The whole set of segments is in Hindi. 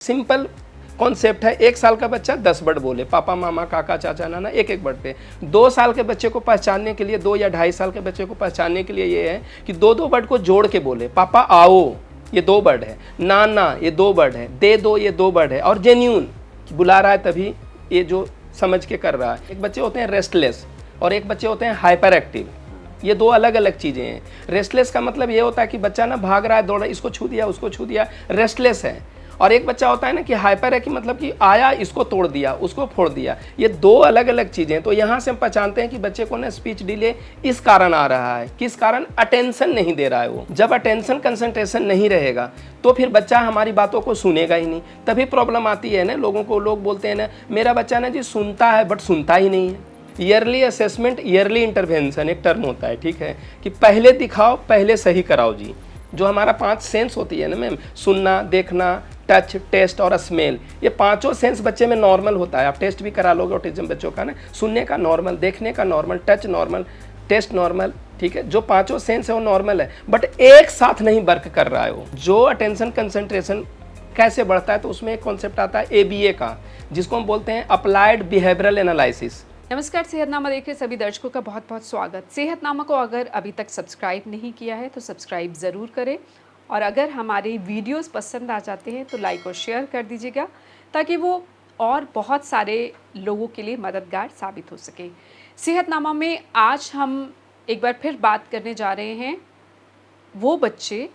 सिंपल कॉन्सेप्ट है। 1 साल का बच्चा 10 वर्ड बोले, पापा मामा काका चाचा नाना, एक एक वर्ड पे। 2 साल के बच्चे को पहचानने के लिए, 2 या 2.5 साल के बच्चे को पहचानने के लिए ये है कि 2 वर्ड को जोड़ के बोले। पापा आओ, ये 2 वर्ड है। नाना, ये 2 वर्ड है। दे दो, ये 2 वर्ड है। और जेन्यून, बुला रहा है तभी ये जो समझ के कर रहा है। एक बच्चे होते हैं रेस्टलेस और एक बच्चे होते हैं हाइपर एक्टिव। ये 2 अलग अलग चीज़ें हैं। रेस्टलेस का मतलब ये होता है कि बच्चा ना भाग रहा है, दौड़ रहा है, इसको छू दिया उसको छू दिया, रेस्टलेस है। और एक बच्चा होता है ना कि हाइपर है, कि मतलब कि आया इसको तोड़ दिया उसको फोड़ दिया। ये 2 अलग अलग चीज़ें हैं। तो यहाँ से हम पहचानते हैं कि बच्चे को ना स्पीच डिले इस कारण आ रहा है। किस कारण? अटेंशन नहीं दे रहा है वो। जब अटेंशन कंसंट्रेशन नहीं रहेगा तो फिर बच्चा हमारी बातों को सुनेगा ही नहीं, तभी प्रॉब्लम आती है ना। लोग बोलते हैं ना, मेरा बच्चा ना जी सुनता है बट सुनता ही नहीं है। ईयरली असेसमेंट, ईयरली इंटरवेंशन एक टर्म होता है, ठीक है, कि पहले दिखाओ पहले सही कराओ जी। जो हमारा 5 सेंस होती है ना मैम, सुनना, देखना, टच, टेस्ट और स्मेल, ये 5 सेंस बच्चे में नॉर्मल होता है। आप टेस्ट भी करा लोगे ऑटिज्म बच्चों का ना, सुनने का नॉर्मल, देखने का normal, touch normal, test normal, ठीक है। जो 5 सेंस है वो नॉर्मल है, बट एक साथ नहीं वर्क कर रहा है वो। जो अटेंशन कंसंट्रेशन कैसे बढ़ता है, तो उसमें एक कॉन्सेप्ट आता है ABA का, जिसको हम बोलते हैं अप्लाइड बिहेवियरल एनालिसिस। नमस्कार, सेहतनामा देख रहे सभी दर्शकों का बहुत बहुत स्वागत। सेहतनामा को अगर अभी तक सब्सक्राइब नहीं किया है तो सब्सक्राइब ज़रूर करें, और अगर हमारे वीडियोस पसंद आ जाते हैं तो लाइक और शेयर कर दीजिएगा, ताकि वो और बहुत सारे लोगों के लिए मददगार साबित हो सके। सेहतनामा में आज हम एक बार फिर बात करने जा रहे हैं वो बच्चे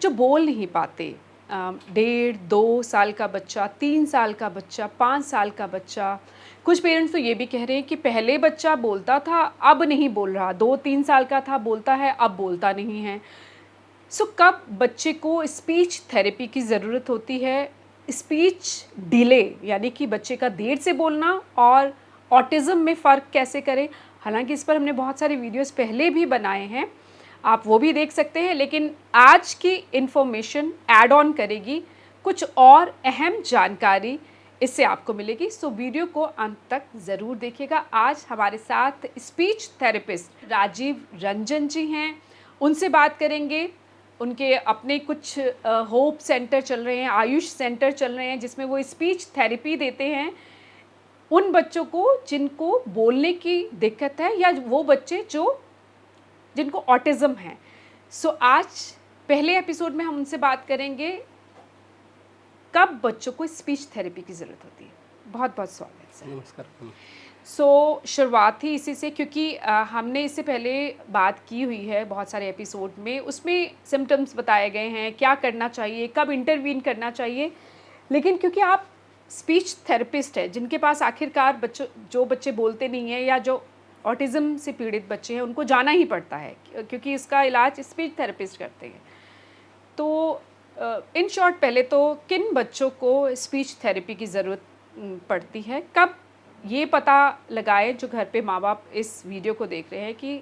जो बोल नहीं पाते। 1.5-2 साल का बच्चा, 3 साल का बच्चा, 5 साल का बच्चा। कुछ पेरेंट्स तो ये भी कह रहे हैं कि पहले बच्चा बोलता था अब नहीं बोल रहा, 2-3 साल का था बोलता है अब बोलता नहीं है। सो कब बच्चे को स्पीच थेरेपी की ज़रूरत होती है? स्पीच डिले यानी कि बच्चे का देर से बोलना और ऑटिज़म में फ़र्क कैसे करें? हालांकि इस पर हमने बहुत सारे वीडियोस पहले भी बनाए हैं, आप वो भी देख सकते हैं, लेकिन आज की इन्फॉर्मेशन ऐड ऑन करेगी, कुछ और अहम जानकारी इससे आपको मिलेगी। सो वीडियो को अंत तक ज़रूर देखिएगा। आज हमारे साथ स्पीच थेरेपिस्ट राजीव रंजन जी हैं, उनसे बात करेंगे। उनके अपने कुछ होप सेंटर चल रहे हैं, आयुष सेंटर चल रहे हैं, जिसमें वो स्पीच थेरेपी देते हैं उन बच्चों को जिनको बोलने की दिक्कत है, या वो बच्चे जिनको ऑटिज़म है। सो आज पहले एपिसोड में हम उनसे बात करेंगे कब बच्चों को स्पीच थेरेपी की ज़रूरत होती है। बहुत बहुत स्वागत सर। नमस्कार। सो शुरुआत ही इसी से, क्योंकि हमने इससे पहले बात की हुई है बहुत सारे एपिसोड में, उसमें सिम्टम्स बताए गए हैं, क्या करना चाहिए, कब इंटरवीन करना चाहिए। लेकिन क्योंकि आप स्पीच थेरेपिस्ट है, जिनके पास आखिरकार जो बच्चे बोलते नहीं हैं या जो ऑटिज़म से पीड़ित बच्चे हैं, उनको जाना ही पड़ता है, क्योंकि इसका इलाज स्पीच थेरेपिस्ट करते हैं। तो इन शॉर्ट, पहले तो किन बच्चों को स्पीच थेरेपी की ज़रूरत पड़ती है, कब ये पता लगाए जो घर पे माँ बाप इस वीडियो को देख रहे हैं कि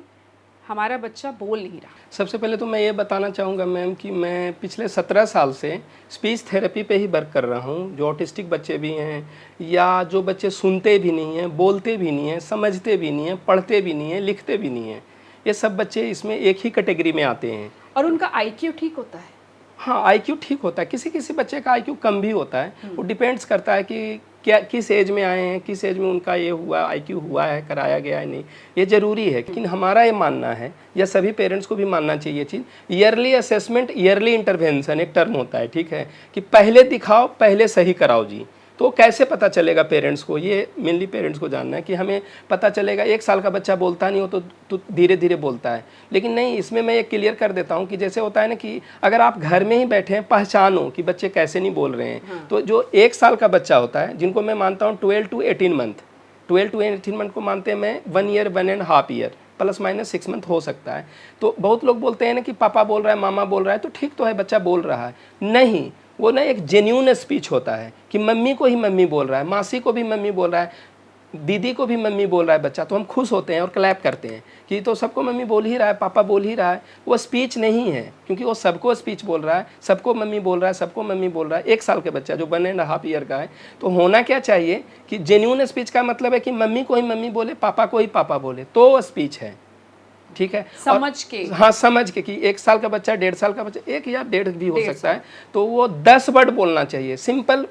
हमारा बच्चा बोल नहीं रहा? सबसे पहले तो मैं ये बताना चाहूँगा मैम कि मैं पिछले 17 साल से स्पीच थेरेपी पे ही वर्क कर रहा हूँ। जो ऑटिस्टिक बच्चे भी हैं या जो बच्चे सुनते भी नहीं हैं, बोलते भी नहीं हैं, समझते भी नहीं हैं, पढ़ते भी नहीं हैं, लिखते भी नहीं हैं, ये सब बच्चे इसमें एक ही कैटेगरी में आते हैं। और उनका IQ ठीक होता है? हाँ, IQ ठीक होता है। किसी किसी बच्चे का IQ कम भी होता है। वो डिपेंड्स करता है कि क्या किस एज में आए हैं, किस एज में उनका ये हुआ, IQ हुआ है, कराया गया है नहीं, ये ज़रूरी है। लेकिन हमारा ये मानना है, या सभी पेरेंट्स को भी मानना चाहिए चीज़, ईयरली असेसमेंट, ईयरली इंटरवेंशन एक टर्म होता है, ठीक है, कि पहले दिखाओ पहले सही कराओ जी। तो कैसे पता चलेगा पेरेंट्स को? ये मेनली पेरेंट्स को जानना है कि हमें पता चलेगा 1 साल का बच्चा बोलता नहीं हो तो धीरे धीरे बोलता है। लेकिन नहीं, इसमें मैं ये क्लियर कर देता हूँ कि जैसे होता है ना कि अगर आप घर में ही बैठे हैं, पहचानो कि बच्चे कैसे नहीं बोल रहे हैं। हाँ। तो जो 1 साल का बच्चा होता है, जिनको मैं मानता हूँ 12 to 18 मंथ, 12 to 18 मंथ को मानते हैं मैं 1 ईयर 1.5 ईयर ±6 मंथ हो सकता है। तो बहुत लोग बोलते हैं ना कि पापा बोल रहा है, मामा बोल रहा है, तो ठीक तो है, बच्चा बोल रहा है। नहीं, वो ना एक जेन्यून स्पीच होता है कि मम्मी को ही मम्मी बोल रहा है, मासी को भी मम्मी बोल रहा है, दीदी को भी मम्मी बोल रहा है बच्चा, तो हम खुश होते हैं और क्लैप करते हैं कि तो सबको मम्मी बोल ही रहा है, पापा बोल ही रहा है। वो स्पीच नहीं है, क्योंकि वो सबको स्पीच बोल रहा है, सबको मम्मी बोल रहा है, सबको मम्मी बोल रहा है। 1 साल के बच्चा जो 1.5 ईयर का है, तो होना क्या चाहिए कि जेन्यून स्पीच का मतलब है कि मम्मी को ही मम्मी बोले, पापा को ही पापा बोले, तो वो स्पीच है, ठीक है। समझ के, हाँ, समझ के कि 1 साल का बच्चा, 1.5 साल का बच्चा, 1 या 1.5 भी हो सकता है, तो वो 10 वर्ड बोलना चाहिए। सिंपल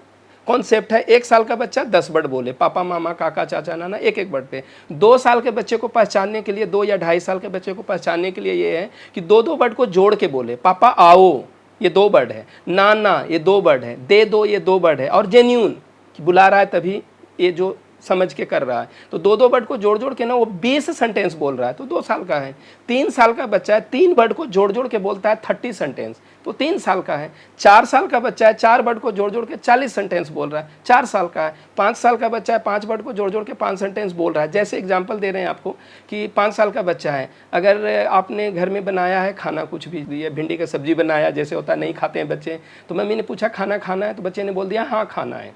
कॉन्सेप्ट है 1 साल का बच्चा 10 वर्ड बोले, पापा मामा काका चाचा नाना एक एक वर्ड पे। 2 साल के बच्चे को पहचानने के लिए, 2 या 2.5 साल के बच्चे को पहचानने के लिए ये है कि 2 वर्ड को जोड़ के बोले। पापा आओ ये 2 वर्ड है, नाना ये 2 वर्ड है, दे दो ये 2 वर्ड है, और जेन्यून कि बुला रहा है तभी ये जो समझ के कर रहा है। तो 2 वर्ड को जोड़ जोड़ के ना वो 20 सेंटेंस बोल रहा है, तो 2 साल का है। 3 साल का बच्चा है, 3 वर्ड को जोड़ जोड़ के बोलता है 30 सेंटेंस, तो 3 साल का है। 4 साल का बच्चा है, 4 वर्ड को जोड़ जोड़ के 40 सेंटेंस बोल रहा है, 4 साल का है। 5 साल का बच्चा है, 5 वर्ड को जोड़ जोड़ के 5 सेंटेंस बोल रहा है। जैसे एग्जाम्पल दे रहे हैं आपको कि 5 साल का बच्चा है, अगर आपने घर में बनाया है खाना, कुछ भी दिया, भिंडी का सब्जी बनाया, जैसे होता है नहीं खाते हैं बच्चे, तो मम्मी ने पूछा खाना खाना है, तो बच्चे ने बोल दिया हाँ खाना है।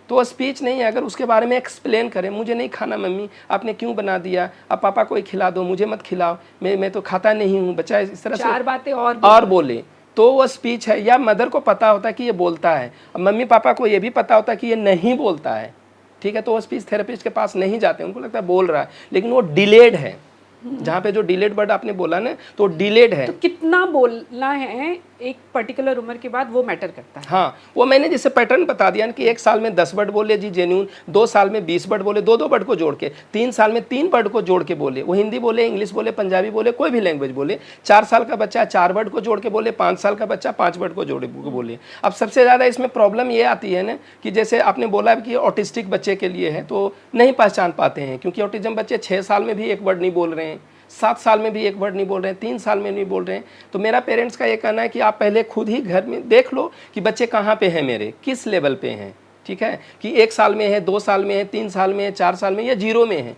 तो स्पीच नहीं है, अगर उसके बारे में एक्सप्लेन करें, मुझे नहीं खाना मम्मी, आपने क्यों बना दिया, अब पापा को ही खिला दो, मुझे मत खिलाओ, मैं तो खाता नहीं हूँ, बच्चा इस तरह 4 बातें और बोले, तो वो स्पीच है। या मदर को पता होता है कि ये बोलता है, अब मम्मी पापा को ये भी पता होता है कि ये नहीं बोलता है, ठीक है, तो वो स्पीच थेरेपिस्ट के पास नहीं जाते, उनको लगता है बोल रहा है, लेकिन वो डिलेड है। जहाँ पे जो डिलेड वर्ड आपने बोला ना, तो डिलेड है। तो कितना बोलना है एक पर्टिकुलर उम्र के बाद वो मैटर करता है। हाँ, वो मैंने जैसे पैटर्न बता दिया ना कि 1 साल में 10 वर्ड बोले जी जेन्यून, 2 साल में 20 वर्ड बोले, 2 वर्ड को जोड़ के, 3 साल में 3 वर्ड को जोड़ के बोले, वो हिंदी बोले, इंग्लिश बोले, पंजाबी बोले, कोई भी लैंग्वेज बोले। 4 साल का बच्चा 4 वर्ड को जोड़ के बोले, 5 साल का बच्चा 5 वर्ड को जोड़ के बोले। अब सबसे ज़्यादा इसमें प्रॉब्लम ये आती है ना कि जैसे आपने बोला कि ऑटिस्टिक बच्चे के लिए है, तो नहीं पहचान पाते हैं, क्योंकि ऑटिज्म बच्चे 6 साल में भी 1 वर्ड नहीं बोल रहे हैं, 7 साल में भी 1 वर्ड नहीं बोल रहे हैं, 3 साल में नहीं बोल रहे हैं। तो मेरा पेरेंट्स का ये कहना है कि आप पहले खुद ही घर में देख लो कि बच्चे कहाँ पे हैं मेरे, किस लेवल पे हैं, ठीक है, कि 1 साल में है, 2 साल में है, 3 साल में है, 4 साल में या 0 में है,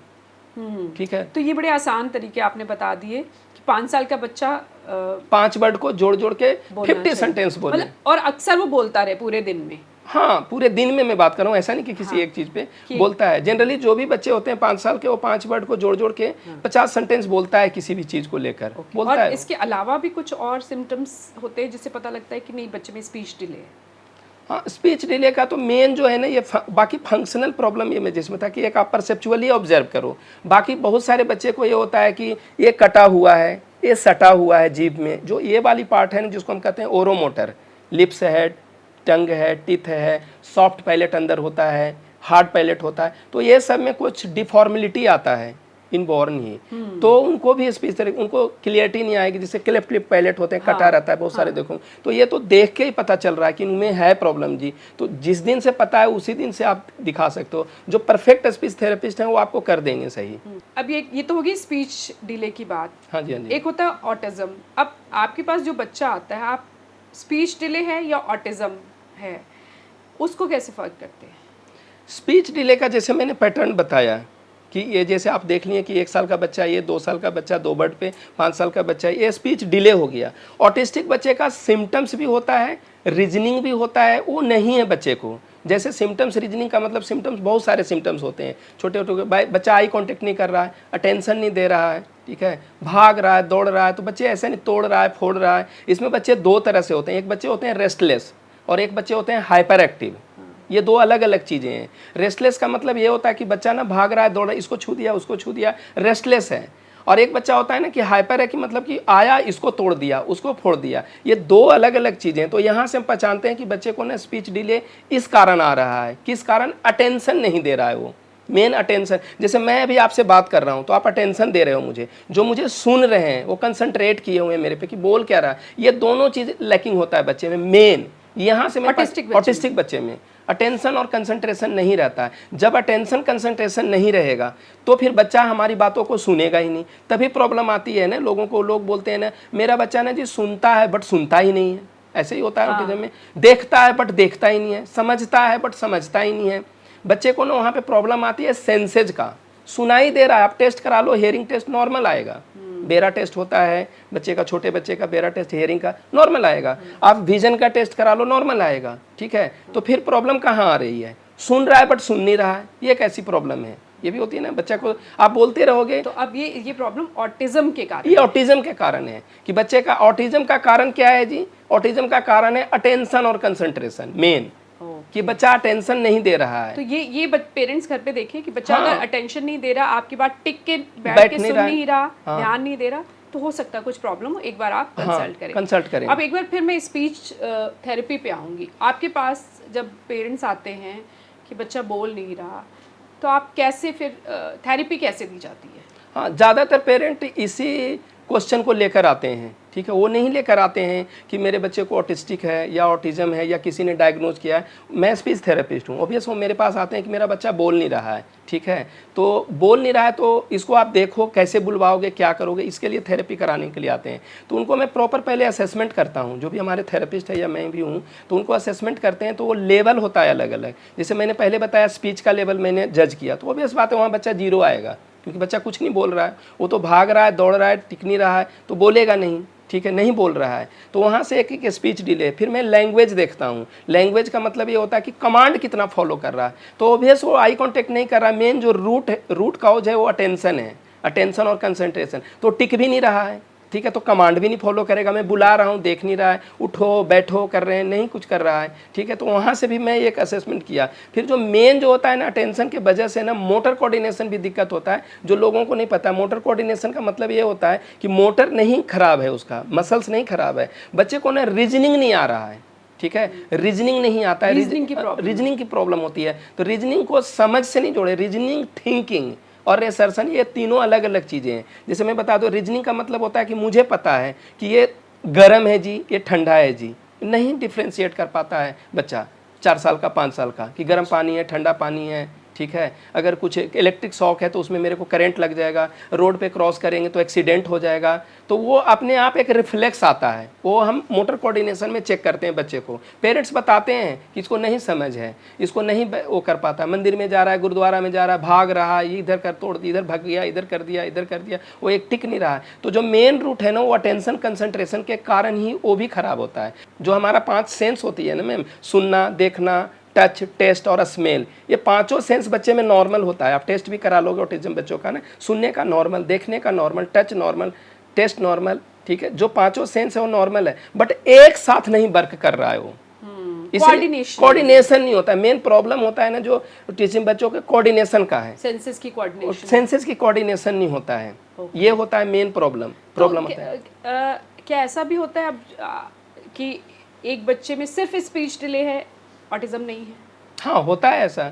ठीक है। तो ये बड़े आसान तरीके आपने बता दिए कि 5 साल का बच्चा 5 वर्ड को जोड़ जोड़ के 50 सेंटेंस बोले, और अक्सर वो बोलता रहे पूरे दिन में। हाँ, पूरे दिन में मैं बात कर रहा हूँ, ऐसा नहीं कि किसी एक चीज़ पे बोलता है। जनरली जो भी बच्चे होते हैं 5 साल के, वो 5 वर्ड को जोड़ जोड़ के 50 सेंटेंस बोलता है किसी भी चीज़ को लेकर, बोलता और है। इसके अलावा भी कुछ और सिम्टम्स होते हैं जिससे पता लगता है कि नहीं बच्चे में स्पीच डिले है। हाँ, स्पीच डिले का तो मेन जो है ना, ये बाकी फंक्शनल प्रॉब्लम ये मैं जिसमें था कि एक आप परसेप्चुअली ऑब्जर्व करो। बाकी बहुत सारे बच्चे को ये होता है कि ये कटा हुआ है, ये सटा हुआ है जीभ में, जो ये वाली पार्ट है ना जिसको हम कहते हैं ओरोमोटर, लिप्स है, टंग है, टीथ है, सॉफ्ट पैलेट अंदर होता है, हार्ड पैलेट होता है, तो ये सब में कुछ डिफॉर्मिलिटी आता है इनबॉर्न ही, तो उनको भी स्पीच उनको क्लियरिटी नहीं आएगी। जैसे क्लिप क्लिप पैलेट होते हैं, कटा रहता है बहुत सारे, देखो तो ये तो देख के ही पता चल रहा है कि इनमें है प्रॉब्लम जी। तो जिस दिन से पता है उसी दिन से आप दिखा सकते हो, जो परफेक्ट स्पीच थेरेपिस्ट हैं वो आपको कर देंगे सही। अब ये तो होगी स्पीच डिले की बात। हाँ जी, हाँ जी। एक होता है ऑटिज्म। अब आपके पास जो बच्चा आता है, आप स्पीच डिले है या ऑटिज्म है, उसको कैसे फर्क करते हैं? स्पीच डिले का जैसे मैंने पैटर्न बताया कि ये जैसे आप देख लिए कि 1 साल का बच्चा, ये 2 साल का बच्चा 2 वर्ड पे, 5 साल का बच्चा, ये स्पीच डिले हो गया। ऑटिस्टिक बच्चे का सिम्टम्स भी होता है, रीजनिंग भी होता है, वो नहीं है बच्चे को। जैसे सिम्टम्स, रीजनिंग का मतलब सिम्टम्स, बहुत सारे सिम्टम्स होते हैं, छोटे छोटे। बच्चा आई कांटेक्ट नहीं कर रहा है, अटेंशन नहीं दे रहा है, ठीक है, भाग रहा है, दौड़ रहा है, तो बच्चे ऐसे नहीं, तोड़ रहा है, फोड़ रहा है। इसमें बच्चे 2 तरह से होते हैं, एक बच्चे होते हैं रेस्टलेस और एक बच्चे होते हैं हाइपर एक्टिव। ये 2 अलग अलग चीज़ें हैं। रेस्टलेस का मतलब ये होता है कि बच्चा ना भाग रहा है, दौड़ रहा है, इसको छू दिया, उसको छू दिया, रेस्टलेस है। और एक बच्चा होता है ना कि हाइपर है, कि मतलब कि आया, इसको तोड़ दिया, उसको फोड़ दिया। ये 2 अलग अलग चीज़ें हैं। तो यहाँ से हम पहचानते हैं कि बच्चे को ना स्पीच डिले इस कारण आ रहा है। किस कारण? अटेंशन नहीं दे रहा है वो, मेन अटेंशन। जैसे मैं अभी आपसे बात कर रहा हूँ तो आप अटेंशन दे रहे हो मुझे, जो मुझे सुन रहे हैं वो कंसंट्रेट किए हुए हैं मेरे पे कि बोल क्या रहा है। ये दोनों चीज़ लैकिंग होता है बच्चे में मेन। यहाँ से ऑटिस्टिक बच्चे में अटेंशन और कंसंट्रेशन नहीं रहता है। जब अटेंशन कंसंट्रेशन नहीं रहेगा तो फिर बच्चा हमारी बातों को सुनेगा ही नहीं, तभी प्रॉब्लम आती है ना। लोगों को लोग बोलते हैं ना, मेरा बच्चा ना जी सुनता है बट सुनता ही नहीं है। ऐसे ही होता है ऑटिज्म में, देखता है बट देखता ही नहीं है, समझता है बट समझता ही नहीं है। बच्चे को ना वहाँ पे प्रॉब्लम आती है सेंसेज का। सुनाई दे रहा है, आप टेस्ट करा लो, हेयरिंग टेस्ट नॉर्मल आएगा। बेरा टेस्ट होता है बच्चे का, छोटे बच्चे का बेरा टेस्ट हेयरिंग का नॉर्मल आएगा। आप विजन का टेस्ट करा लो, नॉर्मल आएगा, ठीक है। तो फिर प्रॉब्लम कहाँ आ रही है? सुन रहा है बट सुन नहीं रहा है, ये कैसी प्रॉब्लम है? ये भी होती है ना, बच्चा को आप बोलते रहोगे। तो अब ये प्रॉब्लम ऑटिज्म के कारण, ये ऑटिज्म के कारण है कि बच्चे का ऑटिज्म का कारण क्या है जी? ऑटिज्म का कारण है अटेंशन और कंसंट्रेशन मेन, कि बच्चा अटेंशन नहीं दे रहा है। तो ये पेरेंट्स घर पे देखें कि बच्चा अगर अटेंशन नहीं दे रहा, आपकी बात टिक के बैठ के सुन नहीं रहा, ध्यान नहीं दे रहा, तो हो सकता है कुछ प्रॉब्लम हो, एक बार आप कंसल्ट करें। कंसल्ट करें। अब एक बार फिर मैं स्पीच थेरेपी पे आऊँगी। आपके पास जब पेरेंट्स आते हैं कि बच्चा बोल नहीं रहा, तो आप कैसे फिर थेरेपी कैसे दी जाती है? हाँ, ज़्यादातर पेरेंट इसी क्वेश्चन को लेकर आते हैं, ठीक है। वो नहीं लेकर आते हैं कि मेरे बच्चे को ऑटिस्टिक है या ऑटिज़म है या किसी ने डायग्नोज किया है। मैं स्पीच थेरेपिस्ट हूँ, ऑब्वियस वो मेरे पास आते हैं कि मेरा बच्चा बोल नहीं रहा है, ठीक है। तो बोल नहीं रहा है तो इसको आप देखो, कैसे बुलवाओगे, क्या करोगे, इसके लिए थेरेपी कराने के लिए आते हैं। तो उनको मैं प्रॉपर पहले असेसमेंट करता हूँ, जो भी हमारे थेरेपिस्ट है या मैं भी हूँ, तो उनको असेसमेंट करते हैं। तो वो लेवल होता है अलग अलग। जैसे मैंने पहले बताया, स्पीच का लेवल मैंने जज किया, तो ऑब्वियस बात है वहाँ बच्चा 0 आएगा, क्योंकि बच्चा कुछ नहीं बोल रहा है। वो तो भाग रहा है, दौड़ रहा है, टिक नहीं रहा है, तो बोलेगा नहीं, ठीक है, नहीं बोल रहा है। तो वहाँ से एक एक स्पीच डिले। फिर मैं लैंग्वेज देखता हूँ। लैंग्वेज का मतलब ये होता है कि कमांड कितना फॉलो कर रहा है। तो ऑब्वियस वो आई कांटेक्ट नहीं कर रहा है। मेन जो रूट काउज है वो अटेंशन है, अटेंशन और कंसंट्रेशन। तो टिक भी नहीं रहा है, ठीक है, तो कमांड भी नहीं फॉलो करेगा। मैं बुला रहा हूँ, देख नहीं रहा है, उठो बैठो कर रहे हैं, नहीं कुछ कर रहा है, ठीक है। तो वहाँ से भी मैं एक असेसमेंट किया। फिर जो मेन जो होता है ना, अटेंशन की वजह से ना मोटर कोऑर्डिनेशन भी दिक्कत होता है, जो लोगों को नहीं पता। मोटर कोऑर्डिनेशन का मतलब ये होता है कि मोटर नहीं खराब है, उसका मसल्स नहीं खराब है, बच्चे को ना रीजनिंग नहीं आ रहा है, ठीक है, रीजनिंग नहीं आता है, रीजनिंग की प्रॉब्लम होती है। तो रीजनिंग को समझ से नहीं जोड़े, रीजनिंग, थिंकिंग और एसर्शन, ये तीनों अलग अलग चीज़ें हैं। जैसे मैं बता दूं, रीजनिंग का मतलब होता है कि मुझे पता है कि ये गर्म है जी, ये ठंडा है जी। नहीं डिफ्रेंशिएट कर पाता है बच्चा 4 साल का, 5 साल का, कि गर्म पानी है, ठंडा पानी है, ठीक है। अगर कुछ इलेक्ट्रिक शॉक है तो उसमें मेरे को करंट लग जाएगा, रोड पे क्रॉस करेंगे तो एक्सीडेंट हो जाएगा। तो वो अपने आप एक रिफ्लेक्स आता है, वो हम मोटर कोऑर्डिनेशन में चेक करते हैं बच्चे को। पेरेंट्स बताते हैं कि इसको नहीं समझ है, इसको नहीं वो कर पाता, मंदिर में जा रहा है, गुरुद्वारा में जा रहा है, भाग रहा है, इधर कर तोड़, इधर भाग गया, इधर कर दिया, इधर कर दिया, वो एक टिक नहीं रहा है। तो जो मेन रूट है ना, वो अटेंशन कंसंट्रेशन के कारण ही वो भी खराब होता है। जो हमारा 5 सेंस होती है ना मैम, सुनना, देखना, टच, टेस्ट और स्मेल, ये पांचों सेंस बच्चे में नॉर्मल होता है। आप टेस्ट भी करा लोगे ऑटिज्म बच्चों का ना, सुनने का नॉर्मल, देखने का normal, touch normal, test normal, ठीक है। जो पांचों सेंस है वो नॉर्मल है, बट एक साथ नहीं वर्क कर रहा है वो, कोऑर्डिनेशन नहीं होता है। मेन प्रॉब्लम होता है ना जो ऑटिज्म बच्चों के कोऑर्डिनेशन का है, सेंसेस की कोऑर्डिनेशन नहीं होता है, ये होता है मेन प्रॉब्लम होता है। क्या ऐसा भी होता है अब कि एक बच्चे में सिर्फ स्पीच डिले है, ऑटिज्म नहीं है? हाँ, होता है ऐसा,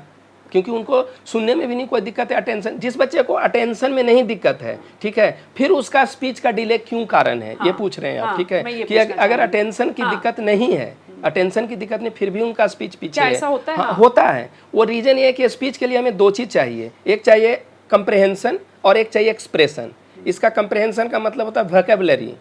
क्योंकि उनको सुनने में भी नहीं कोई दिक्कत है। अटेंशन, जिस बच्चे को अटेंशन में नहीं दिक्कत है, ठीक है, फिर उसका स्पीच का डिले क्यों कारण है, ये पूछ रहे हैं आप, ठीक है, कि अगर अटेंशन की दिक्कत नहीं है, अटेंशन की दिक्कत नहीं, फिर भी उनका स्पीच पीछे है। ऐसा होता है? हाँ, होता है। वो रीजन ये है कि स्पीच के लिए हमें 2 चीज़ चाहिए, एक चाहिए कंप्रहेंशन और एक चाहिए एक्सप्रेशन। इसका कंप्रहेंशन का मतलब होता है वोकैबुलरी,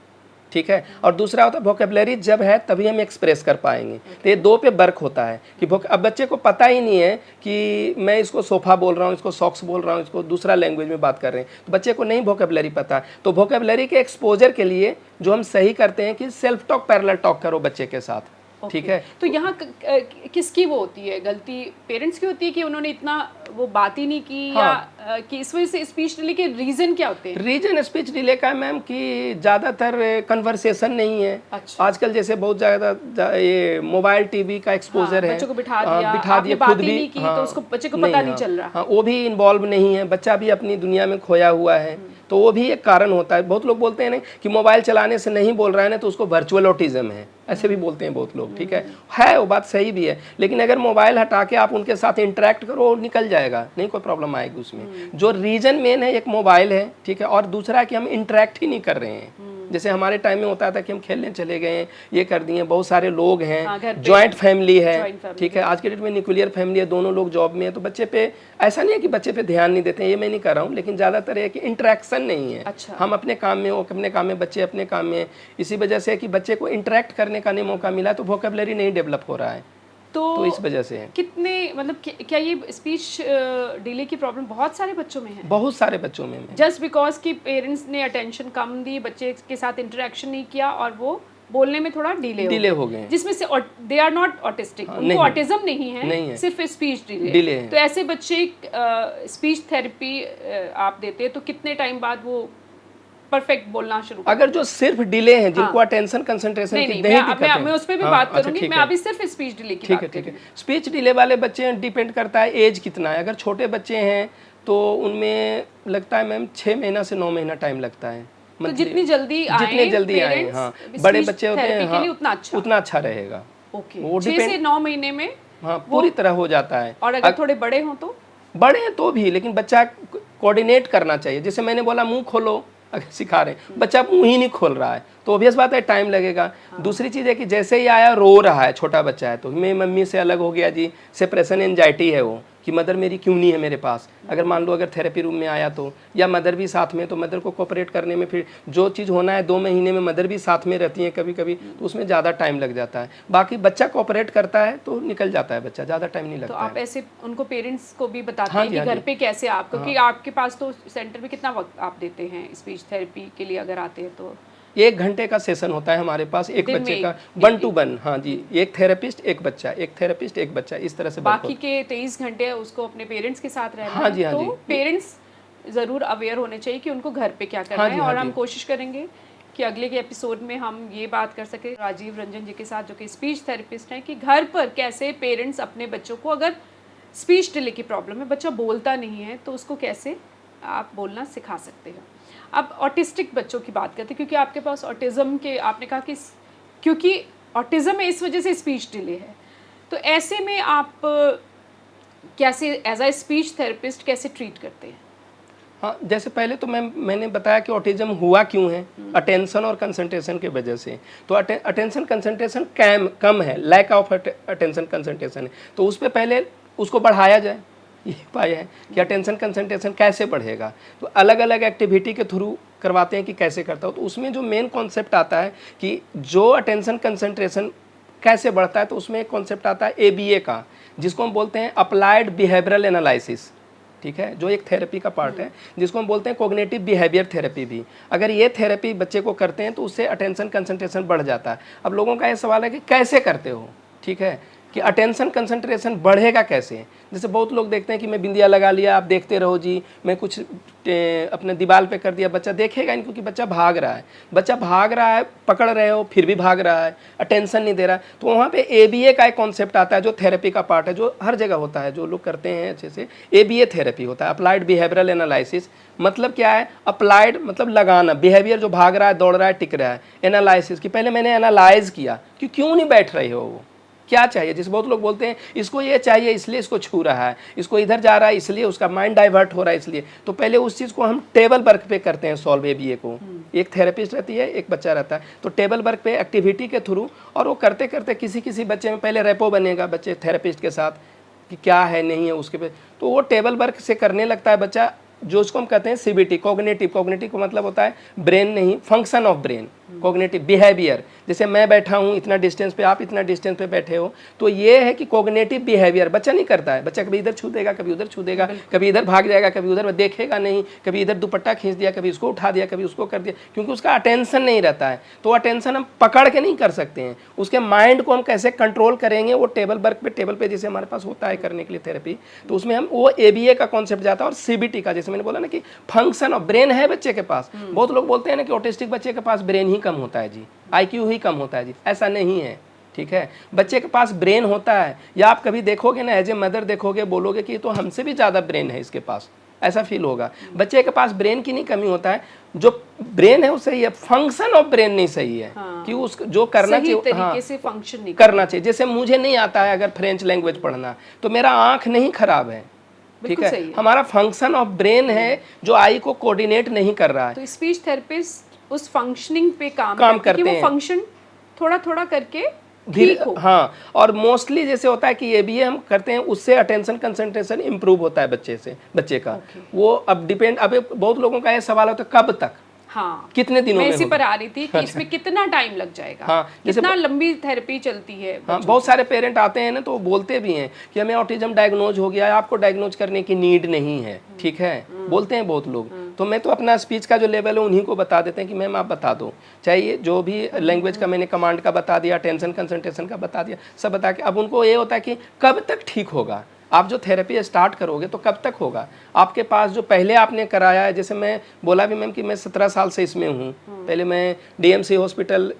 ठीक है, और दूसरा होता है वोकैबुलरी जब है तभी हम एक्सप्रेस कर पाएंगे। तो ये 2 पे वर्क होता है कि अब बच्चे को पता ही नहीं है कि मैं इसको सोफा बोल रहा हूँ, इसको सॉक्स बोल रहा हूँ, इसको दूसरा लैंग्वेज में बात कर रहे हैं, तो बच्चे को नहीं वोकैबुलरी पता। तो वोकैबुलरी के एक्सपोजर के लिए जो हम सही करते हैं कि सेल्फ टॉक, पैरेलल टॉक करो बच्चे के साथ, ठीक है। तो यहाँ किसकी वो होती है गलती, पेरेंट्स की होती है कि उन्होंने इतना वो बात ही नहीं की? हाँ। या कि इस वजह से स्पीच डिले के रीजन क्या होते हैं? रीजन स्पीच डिले का मैम कि ज़्यादातर कन्वर्सेशन नहीं है। अच्छा। आजकल जैसे बहुत ज़्यादा ये मोबाइल टीवी का एक्सपोजर है, बच्चों को बिठा दिया खुद भी नहीं की, तो उसको बच्चे को पता नहीं चल रहा। हाँ, वो भी इन्वॉल्व नहीं है, बच्चा भी अपनी दुनिया में खोया हुआ है, तो वो भी एक कारण होता है। बहुत लोग बोलते हैं ना कि मोबाइल चलाने से नहीं बोल रहा है ना तो उसको वर्चुअल ऑटिज्म है, ऐसे भी बोलते हैं बहुत लोग, ठीक है, वो बात सही भी है। लेकिन अगर मोबाइल हटा के आप उनके साथ इंटरेक्ट करो, निकल जाएगा, नहीं कोई प्रॉब्लम आएगी उसमें। जो रीजन मेन है, एक मोबाइल है, ठीक है, और दूसरा है कि हम इंटरेक्ट ही नहीं कर रहे हैं। जैसे हमारे टाइम में होता था कि हम खेलने चले गए, ये कर दिए, बहुत सारे लोग हैं, जॉइंट फैमिली है, ठीक है। आज के डेट में न्यूक्लियर फैमिली है, दोनों लोग जॉब में है, तो बच्चे पे ऐसा नहीं है कि बच्चे पे ध्यान नहीं देते हैं, ये मैं नहीं कर रहा हूँ, लेकिन ज़्यादातर है कि इंटरेक्शन नहीं है। अच्छा। हम अपने काम में, वो अपने काम में, बच्चे अपने काम में, इसी वजह से कि बच्चे को इंटरेक्ट करने का नहीं मौका मिला, तो वोकैबुलरी नहीं डेवलप हो रहा है, तो इस वजह से है। कितने मतलब क्या ये स्पीच डिले की प्रॉब्लम बहुत सारे बच्चों में है? बहुत सारे बच्चों में जस्ट बिकॉज कि पेरेंट्स ने अटेंशन कम दी, बच्चे के साथ इंटरेक्शन नहीं किया और वो बोलने में थोड़ा डिले हो गए, जिसमें से दे आर नॉट ऑटिस्टिक, उनको ऑटिज्म नहीं है, सिर्फ स्पीच डिले है। तो ऐसे बच्चे स्पीच थेरेपी आप देते हैं तो कितने टाइम बाद वो परफेक्ट बोलना शुरू? अगर जो सिर्फ डिले हैं, जिनको अटेंशन कंसंट्रेशन की नहीं दिक्कत है, मैं उस पे भी बात करूंगी, मैं अभी सिर्फ स्पीच डिले की बात करूंगी। ठीक है। स्पीच डिले वाले बच्चे डिपेंड करता है एज कितना है। अगर छोटे बच्चे हैं तो उनमें लगता है मैम 6 महीना से 9 महीना टाइम लगता है, तो जितनी जल्दी आए, जितने जल्दी आए, parents हाँ बड़े speech बच्चे होते therapy हैं के हाँ लिए उतना अच्छा रहेगा। ओके वो 6 से 9 महीने में हाँ पूरी तरह हो जाता है। और अगर थोड़े बड़े हों तो बड़े हैं तो भी, लेकिन बच्चा कोऑर्डिनेट करना चाहिए। जैसे मैंने बोला मुंह खोलो, अगर सिखा रहे हैं, बच्चा मुंह ही नहीं खोल रहा है तो ऑब्वियस बात है टाइम लगेगा। दूसरी चीज़ है कि जैसे ही आया रो रहा है, छोटा बच्चा है तो मैं मम्मी से अलग हो गया जी, सेपरेशन एंजाइटी है वो कि मदर मेरी क्यों नहीं है मेरे पास। अगर मान लो अगर थेरेपी रूम में आया तो, या मदर भी साथ में, तो मदर को कोऑपरेट करने में फिर जो चीज़ होना है 2 महीने में मदर भी साथ में रहती है कभी कभी, तो उसमें ज़्यादा टाइम लग जाता है। बाकी बच्चा कोऑपरेट करता है तो निकल जाता है बच्चा, ज़्यादा टाइम नहीं तो लगता आप है। ऐसे उनको पेरेंट्स को भी बताते हाँ हैं जी, कि हाँ घर जी। पे कैसे आप, क्योंकि आपके पास तो सेंटर में कितना वक्त आप देते हैं स्पीच थेरेपी के लिए अगर आते हैं तो 1 घंटे का सेशन होता है हमारे पास, एक दिन बच्चे में का एक- 1 to 1। हाँ जी, एक थेरेपिस्ट एक बच्चा, एक थेरेपिस्ट एक बच्चा, इस तरह से बाकी के 23 घंटे उसको अपने पेरेंट्स के साथ रहना हाँ है। जी, हाँ तो जी। पेरेंट्स ज़रूर अवेयर होने चाहिए कि उनको घर पे क्या करना हाँ है। जी, हाँ और हम जी। कोशिश करेंगे कि अगले के एपिसोड में हम ये बात कर सके राजीव रंजन जी के साथ, जो कि स्पीच थेरेपिस्ट हैं, कि घर पर कैसे पेरेंट्स अपने बच्चों को, अगर स्पीच डिले की प्रॉब्लम है, बच्चा बोलता नहीं है, तो उसको कैसे आप बोलना सिखा सकते हैं। अब ऑटिस्टिक बच्चों की बात करते हैं, क्योंकि आपके पास ऑटिज़म के, आपने कहा कि क्योंकि ऑटिज़म है इस वजह से स्पीच डिले है, तो ऐसे में आप कैसे एज अ स्पीच थेरेपिस्ट कैसे ट्रीट करते हैं? हाँ, जैसे पहले तो मैंने बताया कि ऑटिज्म हुआ क्यों है, अटेंशन और कंसंट्रेशन की वजह से। तो अटेंशन कंसंट्रेशन कम है, लैक ऑफ अटेंशन कंसंट्रेशन है, तो उस पर पहले उसको बढ़ाया जाए। ये पाया है कि अटेंशन कंसंट्रेशन कैसे बढ़ेगा, तो अलग अलग एक्टिविटी के थ्रू करवाते हैं कि कैसे करता हो। तो उसमें जो मेन कॉन्सेप्ट आता है कि जो अटेंशन कंसंट्रेशन कैसे बढ़ता है, तो उसमें एक कॉन्सेप्ट आता है ABA का, जिसको हम बोलते हैं अप्लाइड बिहेवियरल एनालिसिस। ठीक है, जो एक थेरेपी का पार्ट है, जिसको हम बोलते हैं कोग्निटिव बिहेवियर थेरेपी भी। अगर ये थेरेपी बच्चे को करते हैं तो उससे अटेंशन कंसंट्रेशन बढ़ जाता है। अब लोगों का ये सवाल है कि कैसे करते हो, ठीक है, कि अटेंशन कंसंट्रेशन बढ़ेगा कैसे। जैसे बहुत लोग देखते हैं कि मैं बिंदिया लगा लिया, आप देखते रहो जी, मैं कुछ अपने दीवार पे कर दिया, बच्चा देखेगा नहीं क्योंकि बच्चा भाग रहा है। बच्चा भाग रहा है, पकड़ रहे हो फिर भी भाग रहा है, अटेंशन नहीं दे रहा है। तो वहाँ पे ABA का एक कॉन्सेप्ट आता है, जो थेरेपी का पार्ट है, जो हर जगह होता है, जो लोग करते हैं अच्छे से। ABA थेरेपी होता है, अप्लाइड बिहेवियरल एनालिसिस। मतलब क्या है, अप्लाइड मतलब लगाना, बिहेवियर जो भाग रहा है, दौड़ रहा है, टिक रहा है। एनालिसिस कि पहले मैंने एनालाइज किया कि क्यों नहीं बैठ रहे हो, वो क्या चाहिए। जैसे बहुत लोग बोलते हैं इसको ये चाहिए इसलिए इसको छू रहा है, इसको इधर जा रहा है इसलिए, उसका माइंड डाइवर्ट हो रहा है इसलिए। तो पहले उस चीज़ को हम टेबल वर्क पे करते हैं सॉल्व ABA को। एक थेरेपिस्ट रहती है, एक बच्चा रहता है, तो टेबल वर्क पे एक्टिविटी के थ्रू, और वो करते करते किसी किसी बच्चे में पहले रेपो बनेगा बच्चे थेरेपिस्ट के साथ कि क्या है नहीं है उसके पे, तो वो टेबल वर्क से करने लगता है बच्चा, जो उसको हम कहते हैं CBT, कोग्निटिव। कोग्निटिव का मतलब होता है ब्रेन नहीं, function of brain. Cognitive behaviour, जैसे मैं बैठा हूँ इतना डिस्टेंस पे, आप इतना डिस्टेंस पे बैठे हो, तो ये है कि कोग्निटिव बिहेवियर बच्चा नहीं करता है। बच्चा कभी इधर छू देगा, कभी उधर छू देगा, कभी इधर भाग जाएगा, कभी उधर देखेगा नहीं, कभी इधर दुपट्टा खींच दिया, कभी उसको उठा दिया, कभी उसको कर दिया, क्योंकि उसका अटेंशन नहीं रहता है। तो अटेंशन हम पकड़ के नहीं कर सकते हैं, उसके माइंड को हम कैसे कंट्रोल करेंगे, वो टेबल वर्क पे, टेबल पे जैसे हमारे पास होता है करने के लिए थेरेपी, तो उसमें हम वो ABA का कॉन्सेप्ट जाता है, और CBT का, जैसे मैंने बोला ना कि फंक्शन ऑफ ब्रेन है बच्चे के पास। बहुत लोग बोलते हैं ना कि ऑटिस्टिक बच्चे के पास ब्रेन ही कम होता है जी, IQ ही कम होता है जी, ऐसा नहीं है। ठीक है, बच्चे के पास ब्रेन होता है, या आप कभी देखोगे ना, एज ए मदर देखोगे, बोलोगे कि तो हमसे भी ज़्यादा ब्रेन है इसके पास, ऐसा फील होगा। बच्चे के पास ब्रेन की नहीं कमी होता है, जो ब्रेन है वो सही है, फंक्शन ऑफ ब्रेन नहीं सही है। कि उस जो करना चाहिए तरीके से फंक्शन नहीं करना चाहिए। जैसे मुझे नहीं आता है अगर फ्रेंच लैंग्वेज पढ़ना, तो मेरा आँख नहीं खराब है, ठीक है, हमारा फंक्शन ऑफ ब्रेन है जो आई को कोऑर्डिनेट नहीं कर रहा है। तो स्पीच थेरेपिस्ट उस फंक्शनिंग पे काम करते हैं, वो फंक्शन थोड़ा थोड़ा करके ठीक हो। हाँ, और मोस्टली जैसे होता है कि ABA हम करते हैं, उससे अटेंशन कंसंट्रेशन इंप्रूव होता है बच्चे का। वो अब डिपेंड, अब बहुत लोगों का ये सवाल होता है कब तक, हाँ, कितने दिनों में, मैं इसी पर आ रही थी कि इसमें कितना टाइम लग जाएगा, हाँ, कितना लंबी थेरेपी चलती है। हाँ, बहुत सारे पेरेंट आते हैं ना, तो बोलते भी हैं कि हमें ऑटिज्म डायग्नोज हो गया है, आपको डायग्नोज करने की नीड नहीं है, ठीक है, बोलते हैं बहुत लोग। तो मैं तो अपना स्पीच का जो लेवल है उन्हीं को बता देते हैं कि मैम आप बता दो, चाहिए जो भी लैंग्वेज का मैंने कमांड का बता दिया, टेंशन कंसंट्रेशन का बता दिया, सब बता के। अब उनको ये होता है कि कब तक ठीक होगा, आप जो थेरेपी स्टार्ट करोगे तो कब तक होगा। आपके पास जो पहले आपने कराया है, जैसे मैं बोला भी मैम कि मैं 17 साल से इसमें हूँ, पहले मैं DMC हॉस्पिटल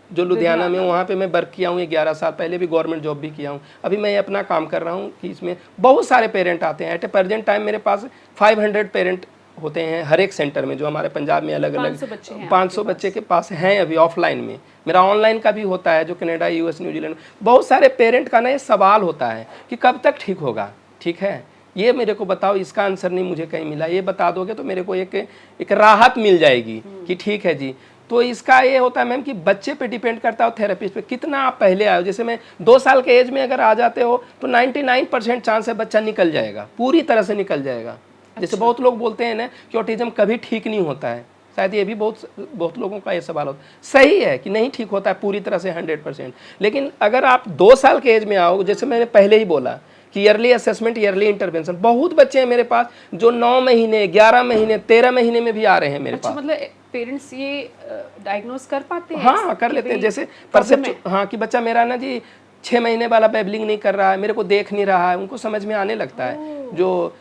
जो लुधियाना में, वहाँ पे मैं वर्क किया हूँ 11 साल, पहले भी गवर्नमेंट जॉब भी किया हूँ, अभी मैं अपना काम कर रहा हूँ कि इसमें बहुत सारे पेरेंट आते हैं। एट ए प्रेजेंट टाइम मेरे पास 500 पेरेंट होते हैं हर एक सेंटर में, जो हमारे पंजाब में अलग अलग 500 बच्चे हैं 500 बच्चे के पास हैं अभी ऑफलाइन में। मेरा ऑनलाइन का भी होता है जो कनाडा, यूएस, न्यूजीलैंड। बहुत सारे पेरेंट का ना ये सवाल होता है कि कब तक ठीक होगा, ठीक है ये मेरे को बताओ, इसका आंसर नहीं मुझे कहीं मिला, ये बता दोगे तो मेरे को एक राहत मिल जाएगी कि ठीक है जी। तो इसका ये होता है मैम कि बच्चे पे डिपेंड करता है, थेरेपिस्ट पे कितना आप पहले आए हो। जैसे मैं 2 साल के एज में अगर आ जाते हो तो 99% चांस है बच्चा निकल जाएगा, पूरी तरह से निकल जाएगा। जैसे बहुत लोग बोलते हैं ना कि ऑटिज्म कभी ठीक नहीं होता है, शायद ये भी बहुत लोगों का ये सवाल होता है। सही है कि नहीं ठीक होता है पूरी तरह से 100%, लेकिन अगर आप 2 साल के एज में आओ, जैसे मैंने पहले ही बोला कि ईयरली असेसमेंट, ईयरली इंटरवेंशन, बहुत बच्चे हैं मेरे पास जो 9 महीने, 11 महीने, 13 महीने में भी आ रहे हैं मेरे पास। मतलब पेरेंट्स ये डायग्नोज कर पाते हैं? हाँ कर लेते हैं। जैसे परसेप्ट, हाँ कि बच्चा मेरा ना जी 6 महीने वाला बेबलिंग नहीं कर रहा है, मेरे को देख नहीं रहा है, उनको समझ में आने लगता है। जो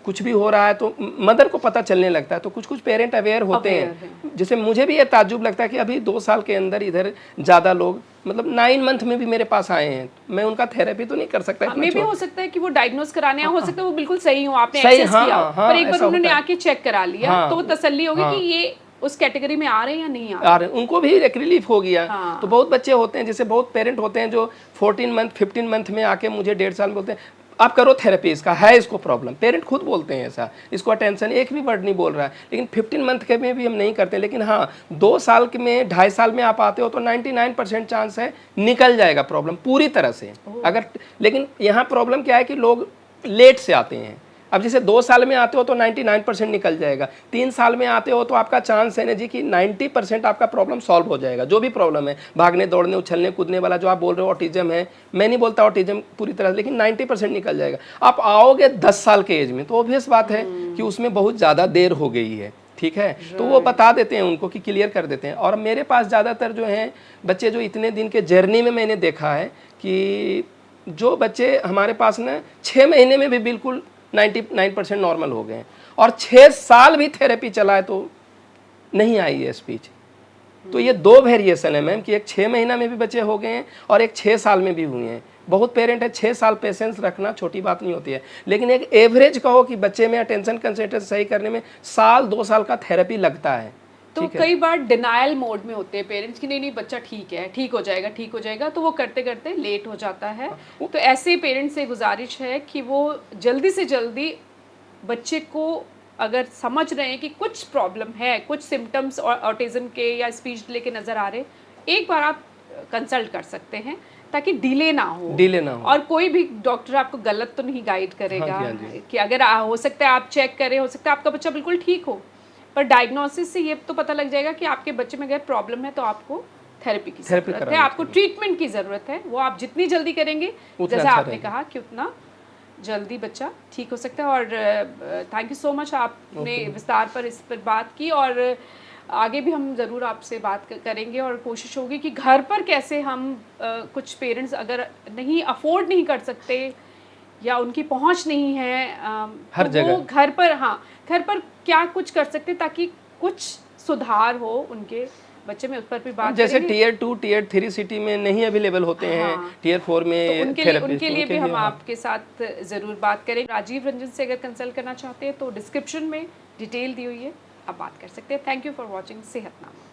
कुछ भी हो रहा है तो मदर को पता चलने लगता है। तो कुछ पेरेंट अवेयर होते हैं। जैसे मुझे भी ये ताज्जुब लगता है कि अभी 2 साल के अंदर इधर ज़्यादा लोग, मतलब 9 मंथ में भी मेरे पास आए हैं। मैं उनका थेरेपी तो नहीं कर सकता। मे भी हो सकता है कि वो डायग्नोज कराने हो सकता है वो बिल्कुल सही हो, आपने एक्सेस किया, पर एक बार उन्होंने आके चेक करा लिया तो तसल्ली होगी कि ये उस कैटेगरी में आ रहे हैं या नहीं आ रहे, उनको भी एक रिलीफ हो गया। तो बहुत बच्चे होते हैं, जैसे बहुत पेरेंट होते हैं जो 14 मंथ 15 मंथ में आके मुझे 1.5 साल में बोलते हैं आप करो थेरेपी, इसका है, इसको प्रॉब्लम। पेरेंट खुद बोलते हैं ऐसा, इसको अटेंशन, एक भी वर्ड नहीं बोल रहा है। लेकिन 15 मंथ के में भी हम नहीं करते। लेकिन हाँ 2 साल के में, 2.5 साल में आप आते हो तो 99% चांस है निकल जाएगा प्रॉब्लम पूरी तरह से। अगर, लेकिन यहाँ प्रॉब्लम क्या है कि लोग लेट से आते हैं। अब जैसे 2 साल में आते हो तो 99% निकल जाएगा, 3 साल में आते हो तो आपका चांस है ना जी कि 90% आपका प्रॉब्लम सॉल्व हो जाएगा। जो भी प्रॉब्लम है, भागने दौड़ने उछलने कूदने वाला जो आप बोल रहे हो ऑटिज्म है, मैं नहीं बोलता ऑटिज्म पूरी तरह, लेकिन 90% निकल जाएगा। आप आओगे 10 साल के एज में तो ऑब्वियस बात है कि उसमें बहुत ज़्यादा देर हो गई है, ठीक है। तो वो बता देते हैं उनको कि क्लियर कर देते हैं। और मेरे पास ज़्यादातर जो हैं बच्चे जो इतने दिन के जर्नी में मैंने देखा है कि जो बच्चे हमारे पास ना 6 महीने में भी बिल्कुल 99% नॉर्मल हो गए हैं, और 6 साल भी थेरेपी चला है तो नहीं आई है स्पीच। तो ये 2 वेरिएशन है मैम कि एक 6 महीना में भी बच्चे हो गए हैं और एक 6 साल में भी हुए हैं। बहुत पेरेंट है, 6 साल पेशेंस रखना छोटी बात नहीं होती है, लेकिन एक एवरेज कहो कि बच्चे में अटेंशन कंसंट्रेशन सही करने में 1-2 साल का थेरेपी लगता है। तो कई बार डिनायल मोड में होते हैं पेरेंट्स कि नहीं बच्चा ठीक है, ठीक हो जाएगा, ठीक हो जाएगा, तो वो करते करते लेट हो जाता है। तो ऐसे पेरेंट्स से गुजारिश है कि वो जल्दी से जल्दी बच्चे को, अगर समझ रहे हैं कि कुछ प्रॉब्लम है, कुछ सिम्टम्स ऑटिज्म के या स्पीच डिले के नज़र आ रहे, एक बार आप कंसल्ट कर सकते हैं ताकि डिले ना हो। और कोई भी डॉक्टर आपको गलत तो नहीं गाइड करेगा। हाँ जी। कि अगर हो सकता है आप चेक करें, हो सकता है आपका बच्चा बिल्कुल ठीक हो, पर डायग्नोसिस से ये तो पता लग जाएगा कि आपके बच्चे में अगर प्रॉब्लम है तो आपको थेरेपी की ज़रूरत है, आपको ट्रीटमेंट की ज़रूरत है। वो आप जितनी जल्दी करेंगे, जैसा आपने कहा कि उतना जल्दी बच्चा ठीक हो सकता है। और थैंक यू सो मच, आपने विस्तार पर इस पर बात की, और आगे भी हम ज़रूर आपसे बात करेंगे। और कोशिश होगी कि घर पर कैसे हम कुछ पेरेंट्स अगर नहीं अफोर्ड नहीं कर सकते या उनकी पहुंच नहीं है हर तो जगह वो घर पर क्या कुछ कर सकते ताकि कुछ सुधार हो उनके बच्चे में, उस पर भी बात जैसे करेंगे। टियर 2 टियर 3 सिटी में नहीं अवेलेबल होते हैं, टियर 4 में तो उनके लिए भी हम आपके साथ ज़रूर बात करेंगे। राजीव रंजन से अगर कंसल्ट करना चाहते हैं तो डिस्क्रिप्शन में डिटेल दी हुई है, आप बात कर सकते हैं। Thank you for watching सेहतनामा।